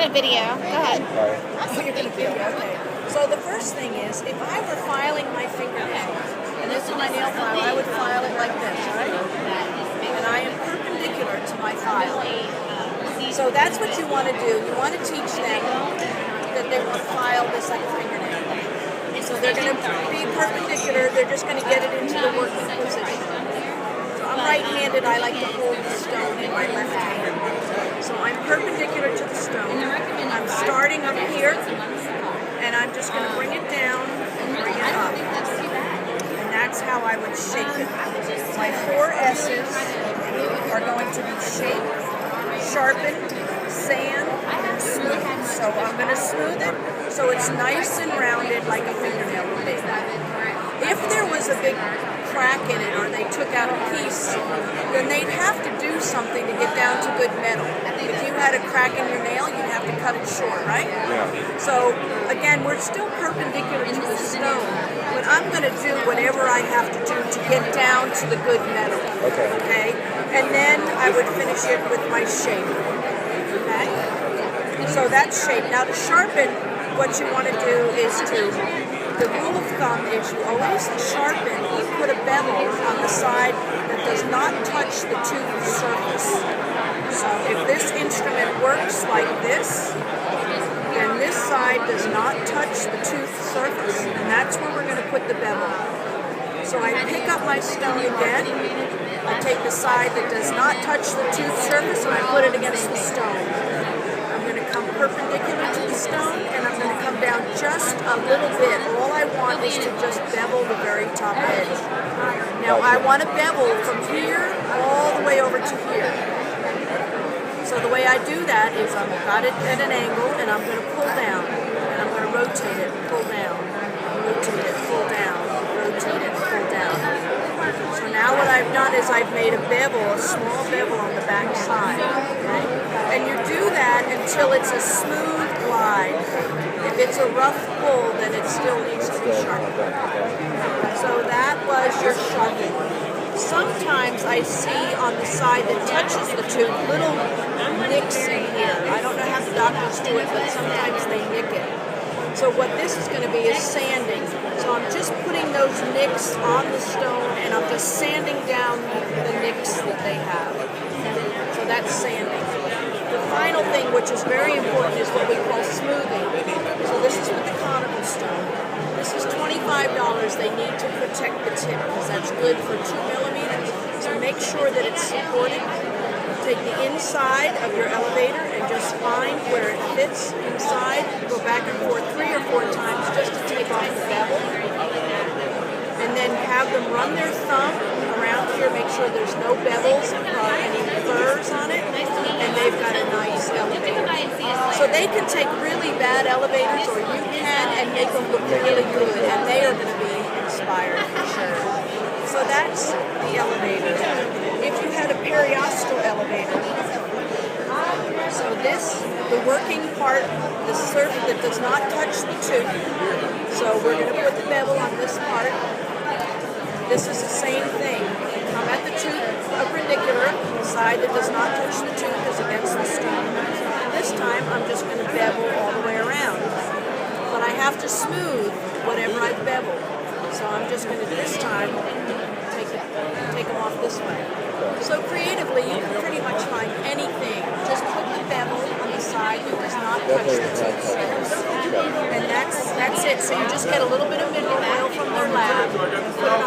gonna video. Go ahead. Oh, you're gonna video. Okay. So the first thing is, if I were filing my fingernail, and this is my nail file, I would file it like this, right? And I am perpendicular to my file. So that's what you want to do. You want to teach them that they will file this like a fingernail. So they're going to be perpendicular. They're just going to get it into the working position. So I'm right-handed. I like to hold the stone in my left hand. So I'm perpendicular to the stone. I'm starting up here, and I'm just going to bring it down and bring it up. And that's how I would shape it. My 4 S's are going to be shape, sharpen, sand, and smooth. So I'm going to smooth it so it's nice and rounded like a fingernail would be. If there was a big crack in it or they took out a piece, then they'd have to do something to get down to good metal. If you had a crack in your nail, you'd have to cut it short, right? Yeah. So again, we're still perpendicular to the stone, but I'm going to do whatever I have to do to get down to the good metal. Okay? And then I would finish it with my shape. Okay? So that's shape. Now to sharpen, what you want to do is the rule of thumb is you always sharpen, you put a bevel on the side that does not touch the tooth surface. So if this instrument works like this, then this side does not touch the tooth surface, and that's where we're going to put the bevel. So I pick up my stone again, I take the side that does not touch the tooth surface and I put it against the stone. I'm going to come perpendicular to the stone and I'm going to come down just a little bit. All I want is to just bevel the very top edge. Now I want to bevel from here all the way over to here. So the way I do that is I've got it at an angle and I'm going to pull down and I'm going to rotate it, pull down, rotate it, pull down, rotate it, pull down. So now what I've done is I've made a bevel, a small bevel on the back side. Okay? And you do that until it's a smooth glide. If it's a rough pull, then it still needs to be sharpened. So that was your sharpening. Sometimes I see on the side that touches the tooth little nicks in here. I don't know how the doctors do it, but sometimes they nick it. So what this is going to be is sanding. So I'm just putting those nicks on the stone and I'm just sanding down the nicks that they have. So that's sanding. The final thing, which is very important, is what we call smoothing. So this is with the conical stone. This is $25. They need to protect the tip because that's good for 2 millimeters. So make sure that it's supported. Take the inside of your elevator and just find where it fits inside. Go back and forth 3 or 4 times just to take off the bevel. And then have them run their thumb around here. Make sure there's no bevels or any burrs on it. And they've got a nice elevator. So they can take really bad elevators or you can and make them look really good. And they are going to be inspired for sure. So that's the elevator. If you had a periostal elevator, so this, the working part, the surface that does not touch the tooth. So we're going to put the bevel on this part. This is the same thing. I'm at the tooth perpendicular. The side that does not touch the tooth is against the stone. This time I'm just going to bevel all the way around. But I have to smooth whatever I've beveled. So I'm just going to this time take them off this way. So creatively, you can pretty much find anything. Just put the bevel on the side that does not touch the tooth surface. And that's it. So you just get a little bit of mineral oil from their lab, put it